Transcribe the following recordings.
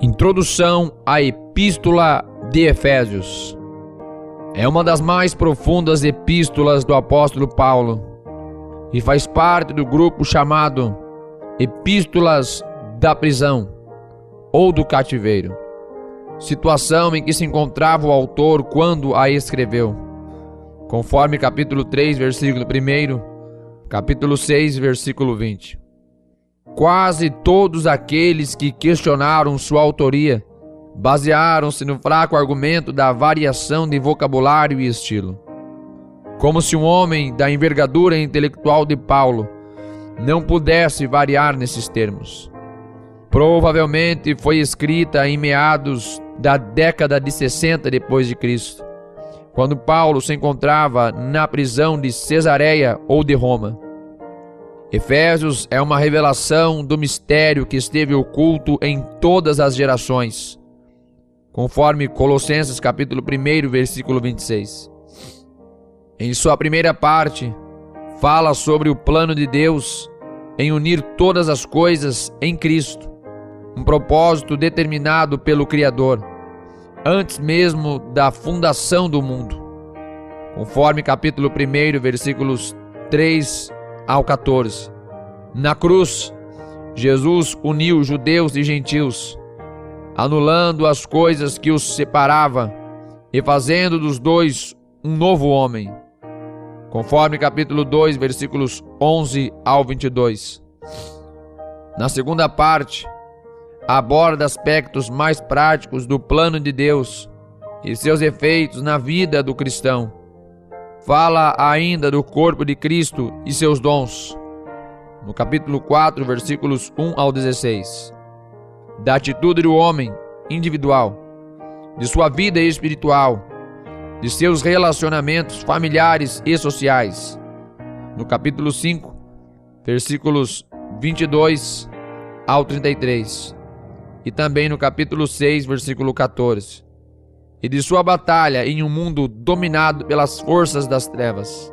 Introdução à Epístola de Efésios. É uma das mais profundas epístolas do apóstolo Paulo e faz parte do grupo chamado Epístolas da Prisão ou do Cativeiro, situação em que se encontrava o autor quando a escreveu, conforme capítulo 3, versículo 1, capítulo 6, versículo 20. Quase todos aqueles que questionaram sua autoria basearam-se no fraco argumento da variação de vocabulário e estilo. Como se um homem da envergadura intelectual de Paulo não pudesse variar nesses termos. Provavelmente foi escrita em meados da década de 60 depois de Cristo, quando Paulo se encontrava na prisão de Cesareia ou de Roma. Efésios é uma revelação do mistério que esteve oculto em todas as gerações, conforme Colossenses capítulo 1, versículo 26. Em sua primeira parte, fala sobre o plano de Deus em unir todas as coisas em Cristo, um propósito determinado pelo Criador, antes mesmo da fundação do mundo, conforme capítulo 1, versículos 3 ao 14. Na cruz, Jesus uniu judeus e gentios, anulando as coisas que os separavam e fazendo dos dois um novo homem, conforme capítulo 2, versículos 11 ao 22. Na segunda parte, aborda aspectos mais práticos do plano de Deus e seus efeitos na vida do cristão. Fala ainda do corpo de Cristo e seus dons, no capítulo 4, versículos 1 ao 16. Da atitude do homem individual, de sua vida espiritual, de seus relacionamentos familiares e sociais, no capítulo 5, versículos 22 ao 33, e também no capítulo 6, versículo 14. E de sua batalha em um mundo dominado pelas forças das trevas,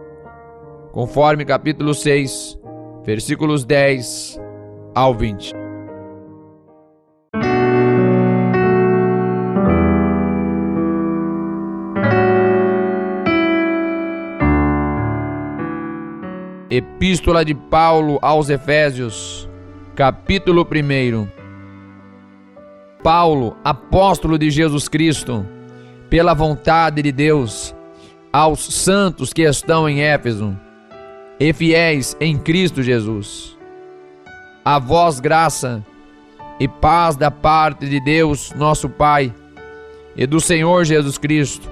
conforme capítulo 6, versículos 10 ao 20. Epístola de Paulo aos Efésios, capítulo 1. Paulo, apóstolo de Jesus Cristo, pela vontade de Deus, aos santos que estão em Éfeso e fiéis em Cristo Jesus. A vós graça e paz da parte de Deus, nosso Pai, e do Senhor Jesus Cristo.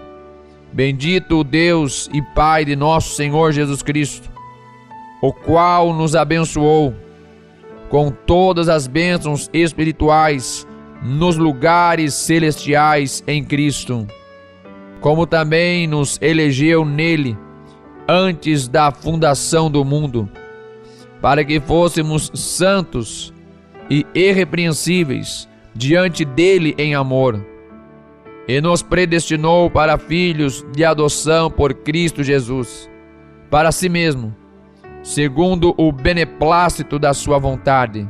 Bendito o Deus e Pai de nosso Senhor Jesus Cristo, o qual nos abençoou com todas as bênçãos espirituais nos lugares celestiais em Cristo, como também nos elegeu nele antes da fundação do mundo, para que fôssemos santos e irrepreensíveis diante dele em amor, e nos predestinou para filhos de adoção por Cristo Jesus, para si mesmo, segundo o beneplácito da sua vontade,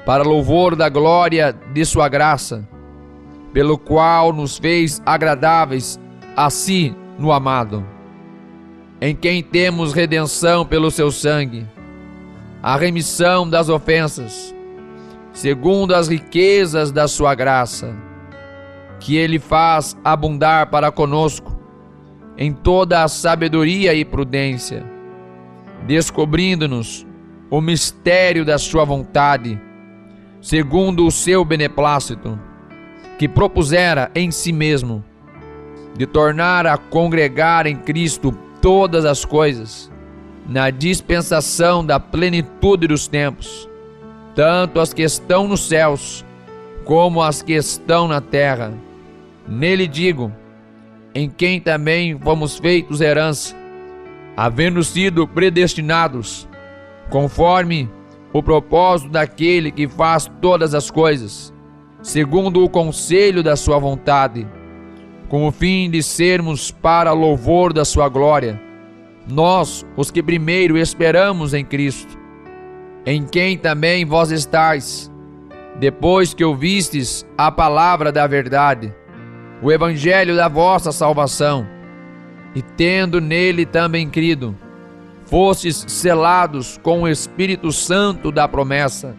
para louvor da glória de sua graça, pelo qual nos fez agradáveis a si no amado, em quem temos redenção pelo seu sangue, a remissão das ofensas, segundo as riquezas da sua graça, que ele faz abundar para conosco em toda a sabedoria e prudência, descobrindo-nos o mistério da sua vontade, segundo o seu beneplácito, que propusera em si mesmo, de tornar a congregar em Cristo todas as coisas, na dispensação da plenitude dos tempos, tanto as que estão nos céus, como as que estão na terra. Nele digo, em quem também fomos feitos herança, havendo sido predestinados, conforme o propósito daquele que faz todas as coisas, segundo o conselho da sua vontade, com o fim de sermos para louvor da sua glória, nós, os que primeiro esperamos em Cristo. em quem também vós estáis, depois que ouvistes a palavra da verdade, o evangelho da vossa salvação, e tendo nele também crido, fostes selados com o Espírito Santo da promessa,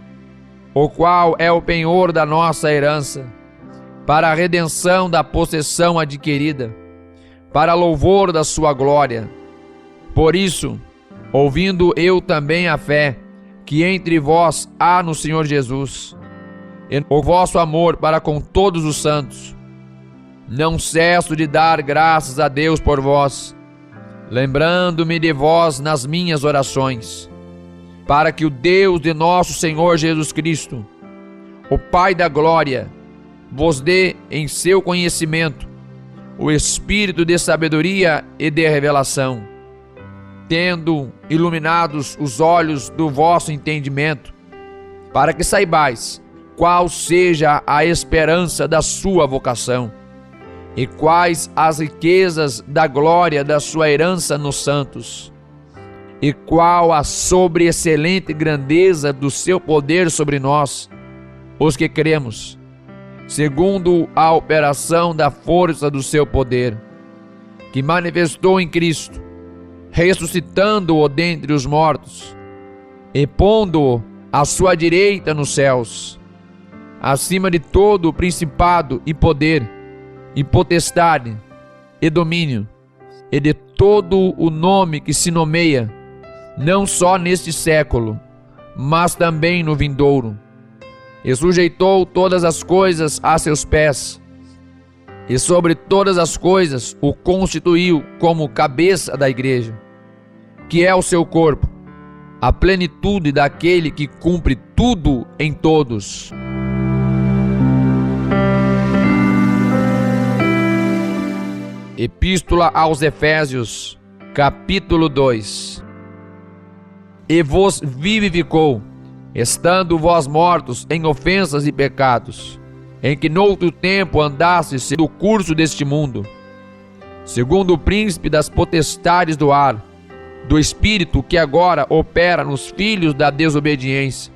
o qual é o penhor da nossa herança, para a redenção da possessão adquirida, para louvor da sua glória. Por isso, ouvindo eu também a fé que entre vós há no Senhor Jesus, e o vosso amor para com todos os santos, não cesso de dar graças a Deus por vós, lembrando-me de vós nas minhas orações, para que o Deus de nosso Senhor Jesus Cristo, o Pai da glória, vos dê em seu conhecimento o espírito de sabedoria e de revelação, tendo iluminados os olhos do vosso entendimento, para que saibais qual seja a esperança da sua vocação, e quais as riquezas da glória da sua herança nos santos, e qual a sobreexcelente grandeza do seu poder sobre nós, os que cremos, segundo a operação da força do seu poder, que manifestou em Cristo, ressuscitando-o dentre os mortos, e pondo-o à sua direita nos céus, acima de todo o principado e poder, e potestade, e domínio, e de todo o nome que se nomeia, não só neste século, mas também no vindouro. E sujeitou todas as coisas a seus pés, e sobre todas as coisas o constituiu como cabeça da igreja, que é o seu corpo, a plenitude daquele que cumpre tudo em todos. Epístola aos Efésios, capítulo 2. E vos vivificou, estando vós mortos em ofensas e pecados, em que noutro tempo andastes do curso deste mundo, segundo o príncipe das potestades do ar, do espírito que agora opera nos filhos da desobediência,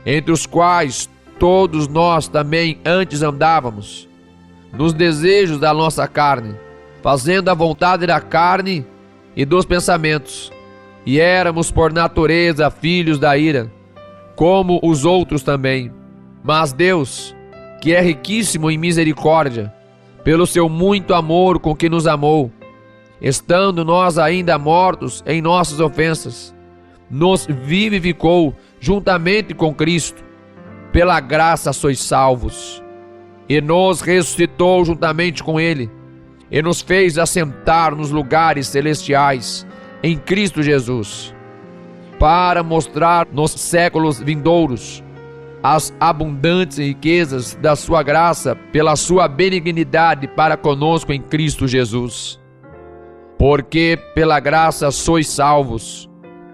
entre os quais todos nós também antes andávamos, nos desejos da nossa carne, fazendo a vontade da carne e dos pensamentos, e éramos por natureza filhos da ira, como os outros também. Mas Deus, que é riquíssimo em misericórdia, pelo seu muito amor com que nos amou, estando nós ainda mortos em nossas ofensas, nos vivificou juntamente com Cristo. Pela graça sois salvos, e nos ressuscitou juntamente com Ele, e nos fez assentar nos lugares celestiais em Cristo Jesus, para mostrar nos séculos vindouros as abundantes riquezas da sua graça pela sua benignidade para conosco em Cristo Jesus. Porque pela graça sois salvos,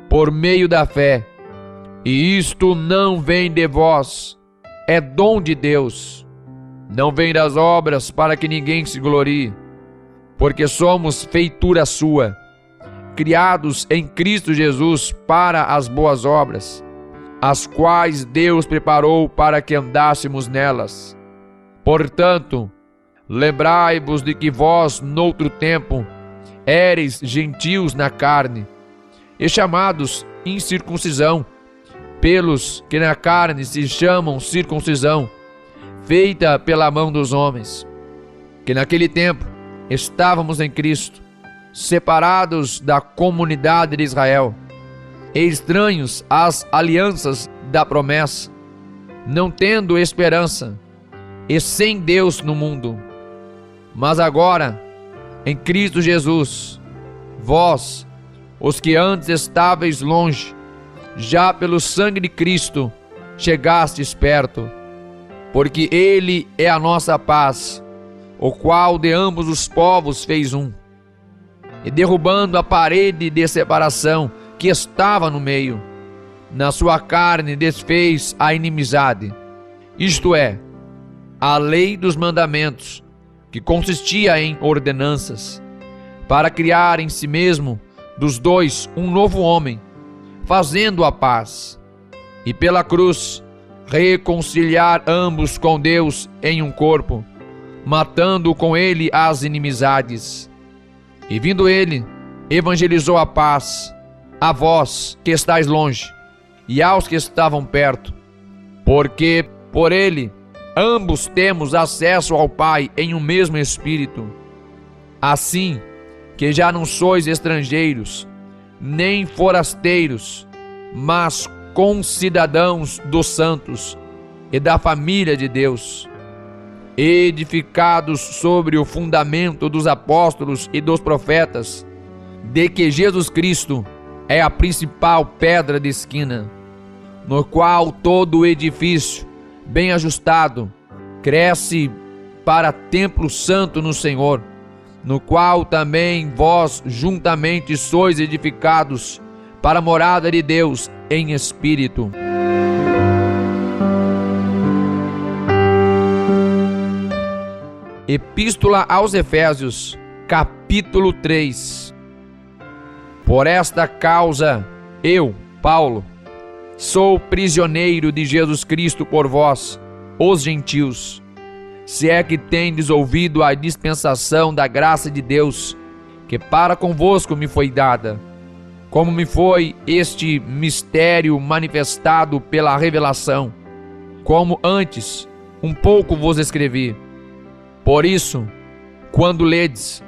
por meio da fé, e isto não vem de vós, é dom de Deus, não vem das obras para que ninguém se glorie, porque somos feitura sua, criados em Cristo Jesus para as boas obras, as quais Deus preparou para que andássemos nelas. Portanto, lembrai-vos de que vós, noutro tempo, éreis gentios na carne, e chamados incircuncisão, pelos que na carne se chamam circuncisão, feita pela mão dos homens, que naquele tempo estávamos em Cristo, separados da comunidade de Israel, e estranhos às alianças da promessa, não tendo esperança, e sem Deus no mundo. Mas agora, em Cristo Jesus, vós, os que antes estáveis longe, já pelo sangue de Cristo chegastes perto, porque Ele é a nossa paz, o qual de ambos os povos fez um, e derrubando a parede de separação que estava no meio, na sua carne desfez a inimizade, isto é, a lei dos mandamentos, que consistia em ordenanças, para criar em si mesmo dos dois um novo homem, fazendo a paz, e pela cruz reconciliar ambos com Deus em um corpo, matando com ele as inimizades. E vindo ele, evangelizou a paz a vós que estáis longe e aos que estavam perto, porque por ele ambos temos acesso ao Pai em um mesmo Espírito. Assim que já não sois estrangeiros, nem forasteiros, mas concidadãos dos santos e da família de Deus, edificados sobre o fundamento dos apóstolos e dos profetas, de que Jesus Cristo é a principal pedra de esquina, no qual todo o edifício, bem ajustado, cresce para templo santo no Senhor, no qual também vós juntamente sois edificados para a morada de Deus em Espírito. Epístola aos Efésios, capítulo 3. Por esta causa, eu, Paulo, sou prisioneiro de Jesus Cristo por vós, os gentios, se é que tendes ouvido a dispensação da graça de Deus, que para convosco me foi dada, como me foi este mistério manifestado pela revelação, como antes um pouco vos escrevi. Por isso, quando ledes,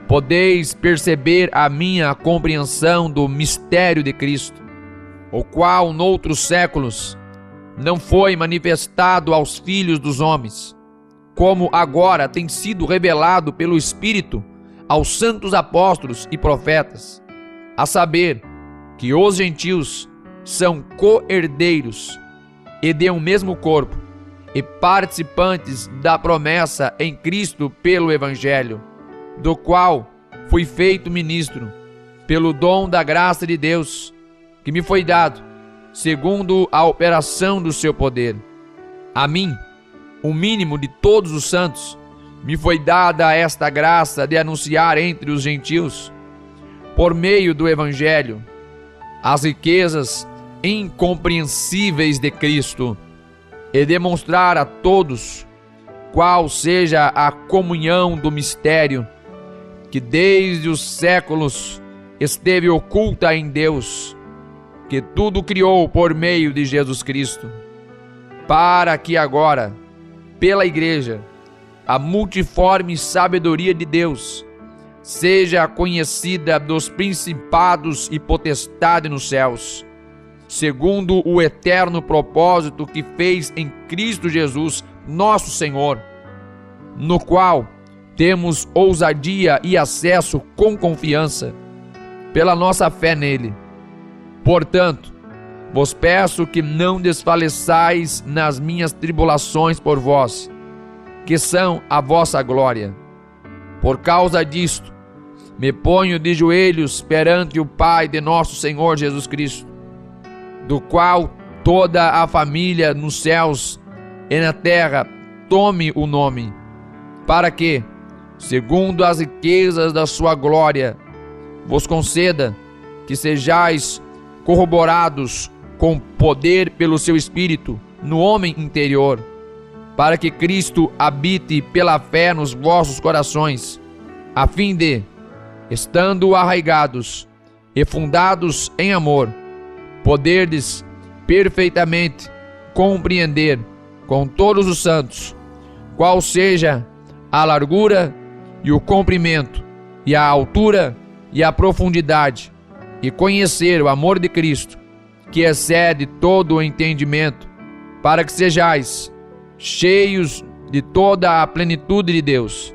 podeis perceber a minha compreensão do mistério de Cristo, o qual noutros séculos não foi manifestado aos filhos dos homens, como agora tem sido revelado pelo Espírito aos santos apóstolos e profetas, a saber, que os gentios são co-herdeiros e de um mesmo corpo, e participantes da promessa em Cristo pelo Evangelho, do qual fui feito ministro, pelo dom da graça de Deus, que me foi dado, segundo a operação do seu poder. A mim, o mínimo de todos os santos, me foi dada esta graça de anunciar entre os gentios, por meio do Evangelho, as riquezas incompreensíveis de Cristo, e demonstrar a todos qual seja a comunhão do mistério que desde os séculos esteve oculta em Deus, que tudo criou por meio de Jesus Cristo, para que agora, pela Igreja, a multiforme sabedoria de Deus seja conhecida dos principados e potestades nos céus, segundo o eterno propósito que fez em Cristo Jesus, nosso Senhor, no qual temos ousadia e acesso com confiança, pela nossa fé nele. Portanto, vos peço que não desfaleçais nas minhas tribulações por vós, que são a vossa glória. Por causa disto, me ponho de joelhos perante o Pai de nosso Senhor Jesus Cristo, do qual toda a família nos céus e na terra tome o nome, para que, segundo as riquezas da sua glória, vos conceda que sejais corroborados com poder pelo seu Espírito no homem interior, para que Cristo habite pela fé nos vossos corações, a fim de, estando arraigados e fundados em amor, poderdes perfeitamente compreender com todos os santos qual seja a largura e o comprimento e a altura e a profundidade, e conhecer o amor de Cristo, que excede todo o entendimento, para que sejais cheios de toda a plenitude de Deus.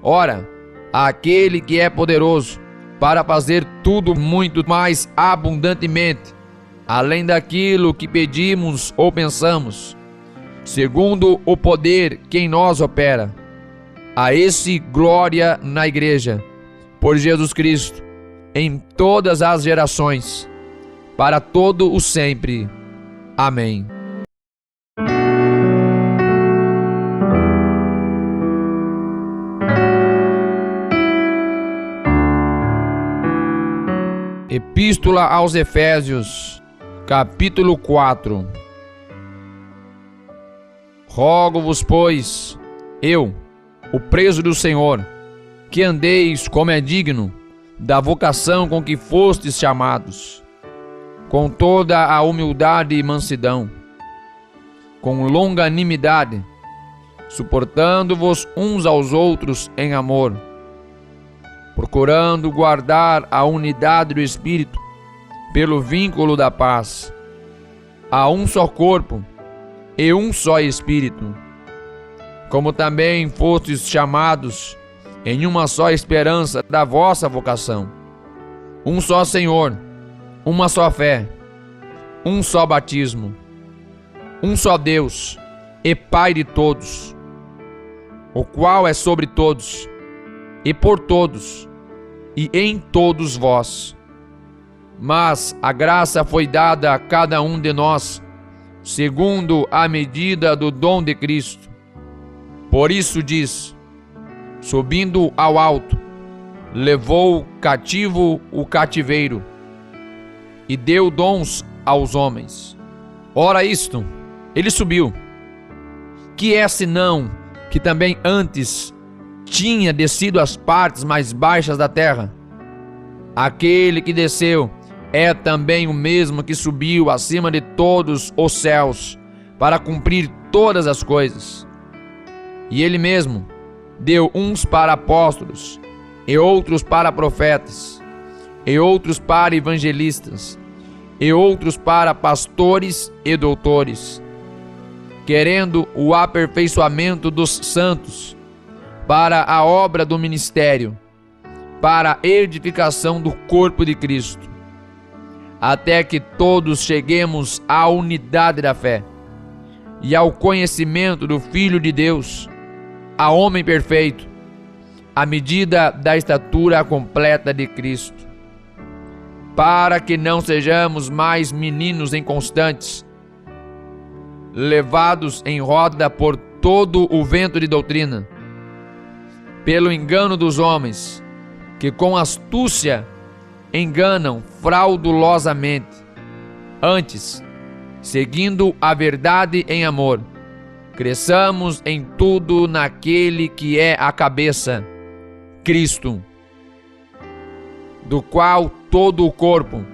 Ora, aquele que é poderoso para fazer tudo muito mais abundantemente, além daquilo que pedimos ou pensamos, segundo o poder que em nós opera. A esse glória na Igreja, por Jesus Cristo, em todas as gerações, para todo o sempre. Amém. Epístola aos Efésios, Capítulo 4. Rogo-vos, pois, eu, o preso do Senhor, que andeis como é digno da vocação com que fostes chamados, com toda a humildade e mansidão, com longanimidade, suportando-vos uns aos outros em amor, procurando guardar a unidade do Espírito pelo vínculo da paz. Há um só corpo e um só Espírito, como também fostes chamados em uma só esperança da vossa vocação. Um só Senhor, uma só fé, um só batismo, um só Deus e Pai de todos, o qual é sobre todos, e por todos, e em todos vós. Mas a graça foi dada a cada um de nós, segundo a medida do dom de Cristo. Por isso diz: subindo ao alto, levou cativo o cativeiro, e deu dons aos homens. Ora isto, ele subiu, que é senão que também antes tinha descido às partes mais baixas da terra? Aquele que desceu é também o mesmo que subiu acima de todos os céus para cumprir todas as coisas. E ele mesmo deu uns para apóstolos, e outros para profetas, e outros para evangelistas, e outros para pastores e doutores, querendo o aperfeiçoamento dos santos, para a obra do ministério, para a edificação do corpo de Cristo, até que todos cheguemos à unidade da fé e ao conhecimento do Filho de Deus, a homem perfeito, à medida da estatura completa de Cristo, para que não sejamos mais meninos inconstantes, levados em roda por todo o vento de doutrina, pelo engano dos homens, que com astúcia enganam fraudulosamente. Antes, seguindo a verdade em amor, cresçamos em tudo naquele que é a cabeça, Cristo, do qual todo o corpo,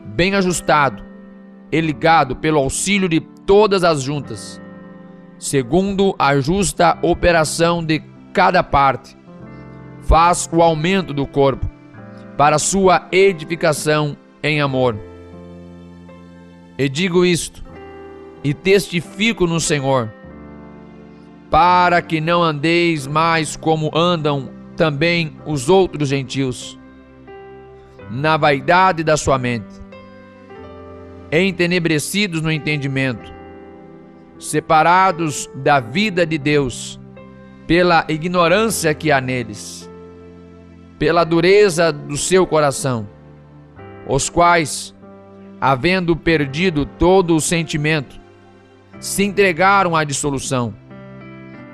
bem ajustado e ligado pelo auxílio de todas as juntas, segundo a justa operação de cada parte, faz o aumento do corpo para sua edificação em amor. E digo isto, e testifico no Senhor, para que não andeis mais como andam também os outros gentios, na vaidade da sua mente, entenebrecidos no entendimento, separados da vida de Deus pela ignorância que há neles, pela dureza do seu coração, os quais, havendo perdido todo o sentimento, se entregaram à dissolução,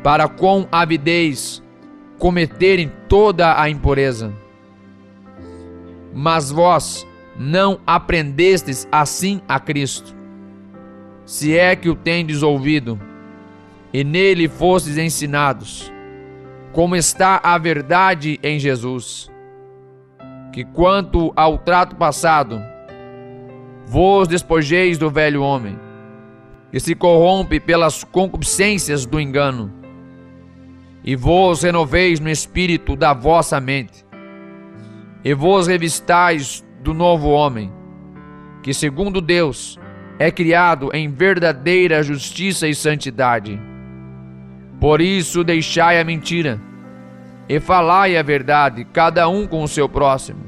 para com avidez cometerem toda a impureza. Mas vós não aprendestes assim a Cristo, se é que o tendes ouvido, e nele fostes ensinados, como está a verdade em Jesus, que quanto ao trato passado, vos despojeis do velho homem, que se corrompe pelas concupiscências do engano, e vos renoveis no espírito da vossa mente, e vos revistais do novo homem, que segundo Deus é criado em verdadeira justiça e santidade. Por isso deixai a mentira, e falai a verdade, cada um com o seu próximo,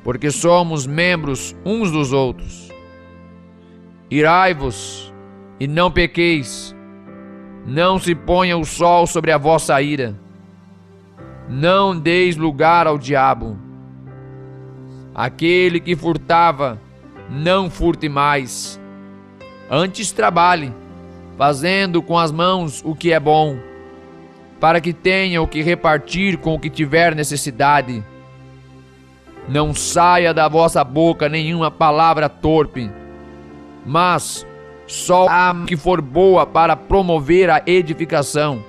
porque somos membros uns dos outros. Irai-vos, e não pequeis, não se ponha o sol sobre a vossa ira, não deis lugar ao diabo. Aquele que furtava, não furte mais, antes trabalhe, fazendo com as mãos o que é bom, para que tenha o que repartir com o que tiver necessidade. Não saia da vossa boca nenhuma palavra torpe, mas só a que for boa para promover a edificação,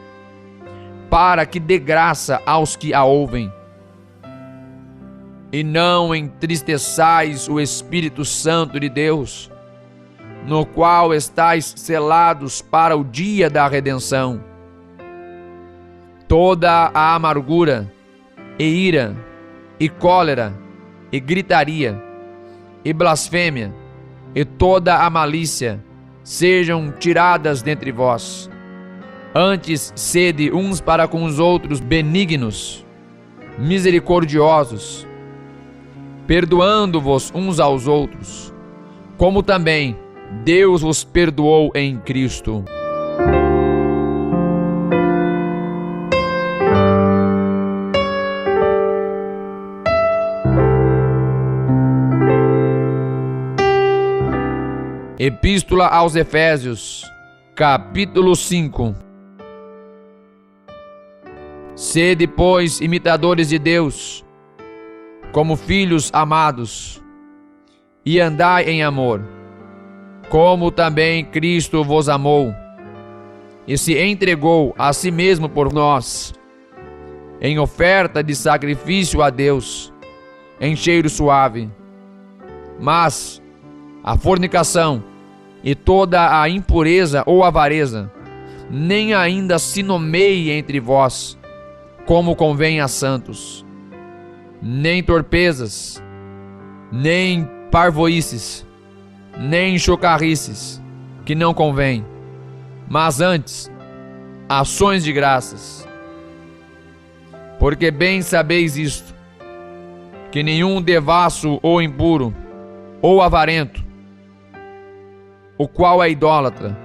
para que dê graça aos que a ouvem. E não entristeçais o Espírito Santo de Deus, no qual estáis selados para o dia da redenção. Toda a amargura, e ira, e cólera, e gritaria, e blasfêmia, e toda a malícia sejam tiradas dentre vós. Antes, sede uns para com os outros benignos, misericordiosos, perdoando-vos uns aos outros, como também Deus vos perdoou em Cristo. Epístola aos Efésios, capítulo 5. Sede, pois, imitadores de Deus, como filhos amados, e andai em amor, como também Cristo vos amou, e se entregou a si mesmo por nós, em oferta de sacrifício a Deus, em cheiro suave. Mas a fornicação e toda a impureza ou avareza, nem ainda se nomeie entre vós, como convém a santos, nem torpezas, nem parvoíces, nem chocarrices, que não convém, mas antes ações de graças. Porque bem sabeis isto, que nenhum devasso ou impuro, ou avarento, o qual é idólatra,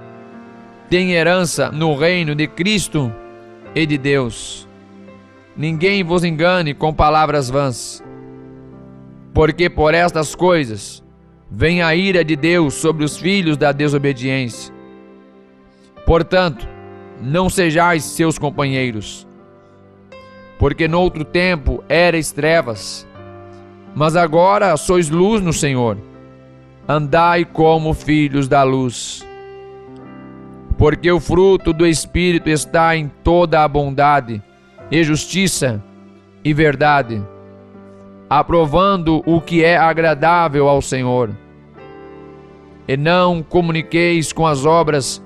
tem herança no reino de Cristo e de Deus. Ninguém vos engane com palavras vãs, porque por estas coisas vem a ira de Deus sobre os filhos da desobediência. Portanto, não sejais seus companheiros, porque noutro tempo erais trevas, mas agora sois luz no Senhor. Andai como filhos da luz. Porque o fruto do Espírito está em toda a bondade, e justiça, e verdade, aprovando o que é agradável ao Senhor. E não comuniqueis com as obras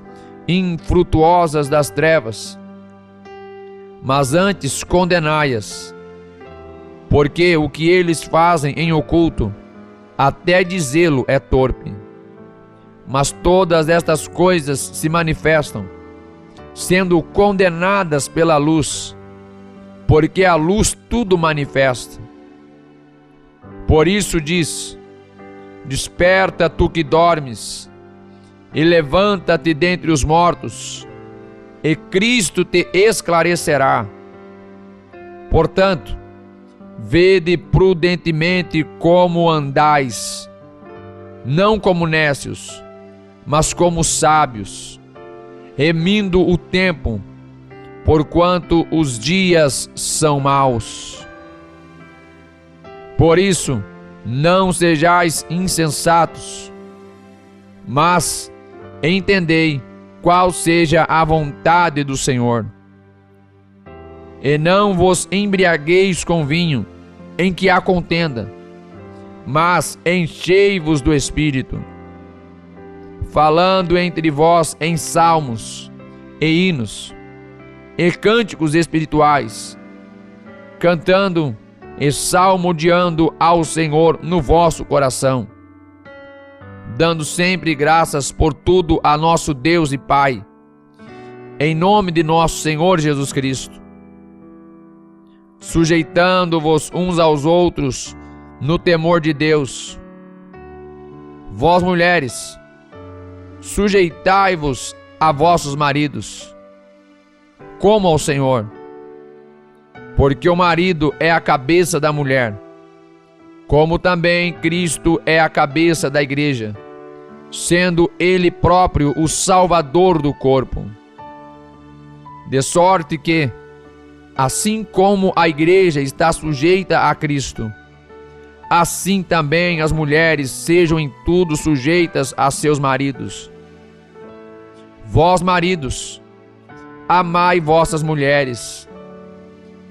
infrutuosas das trevas, mas antes condenai-as, porque o que eles fazem em oculto, até dizê-lo é torpe. Mas todas estas coisas se manifestam, sendo condenadas pela luz, porque a luz tudo manifesta. Por isso diz: desperta tu que dormes, e levanta-te dentre os mortos, e Cristo te esclarecerá. Portanto, vede prudentemente como andais, não como nécios, mas como sábios, remindo o tempo, porquanto os dias são maus. Por isso, não sejais insensatos, mas entendei qual seja a vontade do Senhor. E não vos embriagueis com vinho, em que há contenda, mas enchei-vos do Espírito, falando entre vós em salmos, e hinos, e cânticos espirituais, cantando e salmodiando ao Senhor no vosso coração, dando sempre graças por tudo a nosso Deus e Pai, em nome de nosso Senhor Jesus Cristo, sujeitando-vos uns aos outros no temor de Deus. Vós, mulheres, sujeitai-vos a vossos maridos, como ao Senhor, porque o marido é a cabeça da mulher, como também Cristo é a cabeça da igreja, sendo Ele próprio o Salvador do corpo. De sorte que, assim como a igreja está sujeita a Cristo, assim também as mulheres sejam em tudo sujeitas a seus maridos. Vós, maridos, amai vossas mulheres,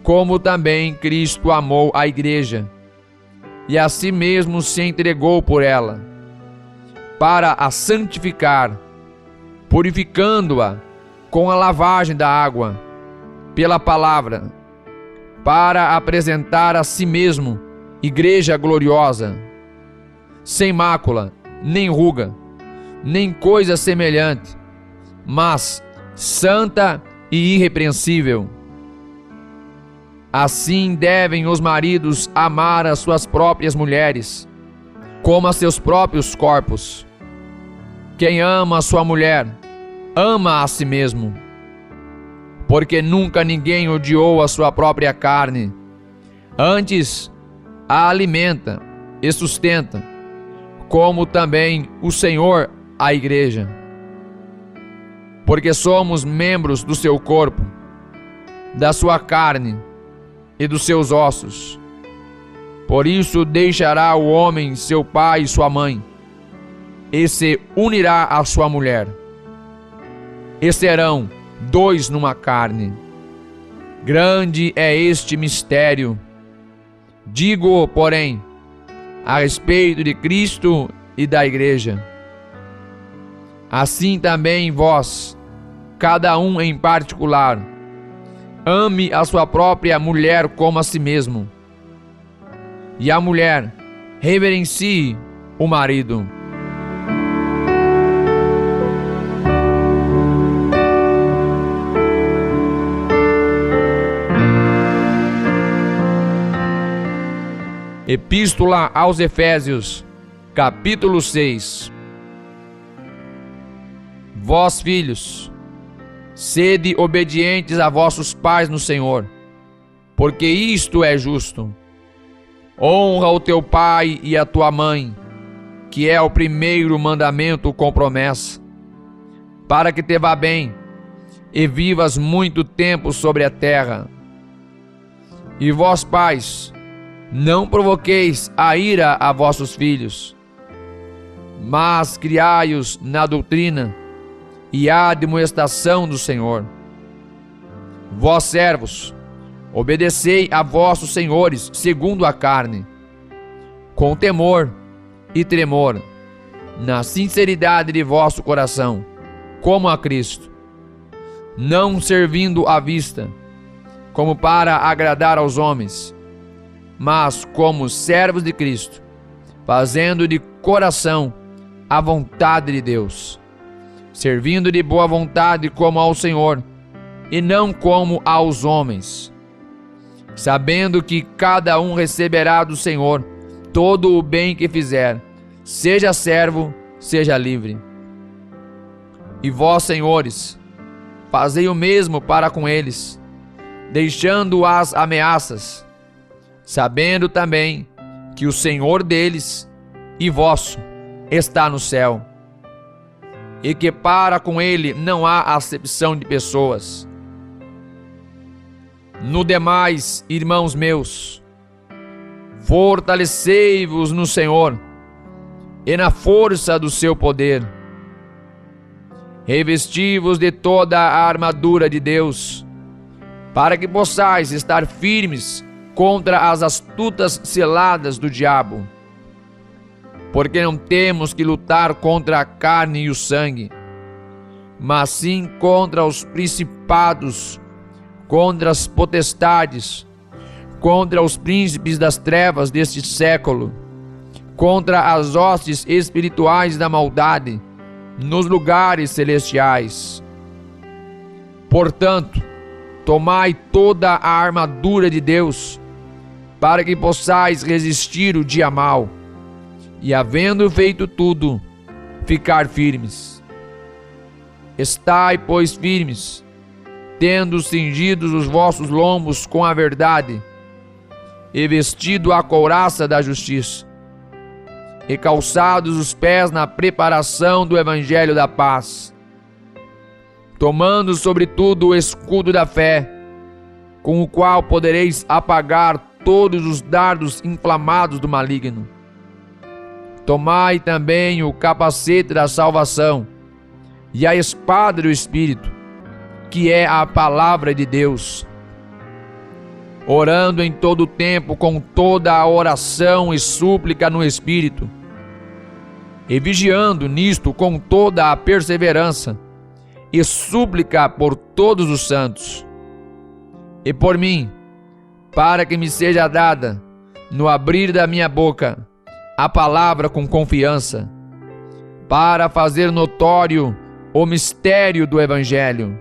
como também Cristo amou a igreja, e a si mesmo se entregou por ela, para a santificar, purificando-a com a lavagem da água, pela palavra, para apresentar a si mesmo igreja gloriosa, sem mácula, nem ruga, nem coisa semelhante, mas santa e irrepreensível. Assim devem os maridos amar as suas próprias mulheres, como a seus próprios corpos. Quem ama a sua mulher, ama a si mesmo. Porque nunca ninguém odiou a sua própria carne. Antes, a alimenta e sustenta, como também o Senhor a igreja. Porque somos membros do seu corpo, da sua carne e dos seus ossos. Por isso deixará o homem seu pai e sua mãe, e se unirá à sua mulher, e serão dois numa carne. Grande é este mistério. Digo, porém, a respeito de Cristo e da igreja. Assim também vós, cada um em particular, ame a sua própria mulher como a si mesmo, e a mulher reverencie o marido. Epístola aos Efésios, capítulo 6. Vós, filhos, sede obedientes a vossos pais no Senhor, porque isto é justo. Honra o teu pai e a tua mãe, que é o primeiro mandamento com promessa, para que te vá bem e vivas muito tempo sobre a terra. E vós, pais, não provoqueis a ira a vossos filhos, mas criai-os na doutrina e a admoestação do Senhor. Vós, servos, obedecei a vossos senhores segundo a carne, com temor e tremor, na sinceridade de vosso coração, como a Cristo, não servindo à vista, como para agradar aos homens, mas como servos de Cristo, fazendo de coração a vontade de Deus, servindo de boa vontade como ao Senhor, e não como aos homens, sabendo que cada um receberá do Senhor todo o bem que fizer, seja servo, seja livre. E vós, senhores, fazei o mesmo para com eles, deixando as ameaças, sabendo também que o Senhor deles e vosso está no céu, e que para com ele não há acepção de pessoas. No demais, irmãos meus, fortalecei-vos no Senhor e na força do seu poder. Revesti-vos de toda a armadura de Deus, para que possais estar firmes contra as astutas ciladas do diabo. Porque não temos que lutar contra a carne e o sangue, mas sim contra os principados, contra as potestades, contra os príncipes das trevas deste século, contra as hostes espirituais da maldade nos lugares celestiais. Portanto, tomai toda a armadura de Deus, para que possais resistir o dia mau, e havendo feito tudo, ficar firmes. Estai, pois, firmes, tendo cingidos os vossos lombos com a verdade, e vestido a couraça da justiça, e calçados os pés na preparação do evangelho da paz, tomando sobretudo o escudo da fé, com o qual podereis apagar todos os dardos inflamados do maligno. Tomai também o capacete da salvação e a espada do Espírito, que é a palavra de Deus, orando em todo o tempo com toda a oração e súplica no Espírito, e vigiando nisto com toda a perseverança e súplica por todos os santos, e por mim, para que me seja dada, no abrir da minha boca, a palavra com confiança, para fazer notório o mistério do Evangelho,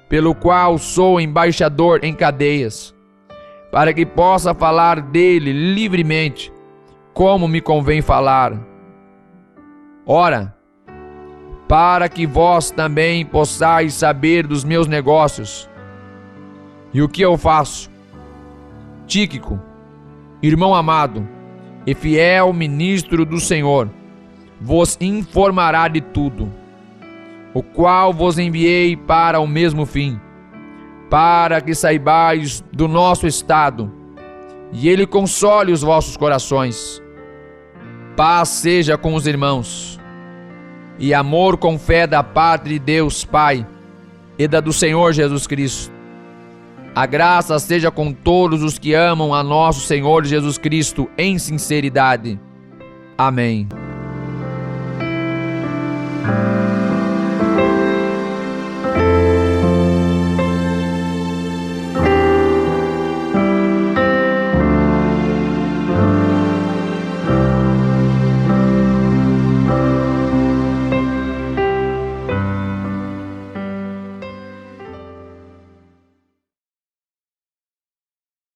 pelo qual sou embaixador em cadeias, para que possa falar dele livremente, como me convém falar. Ora, para que vós também possais saber dos meus negócios e o que eu faço, Tíquico, irmão amado e fiel ministro do Senhor, vos informará de tudo, o qual vos enviei para o mesmo fim, para que saibais do nosso estado, e ele console os vossos corações. Paz seja com os irmãos, e amor com fé da parte de Deus Pai e da do Senhor Jesus Cristo. A graça seja com todos os que amam a nosso Senhor Jesus Cristo em sinceridade. Amém.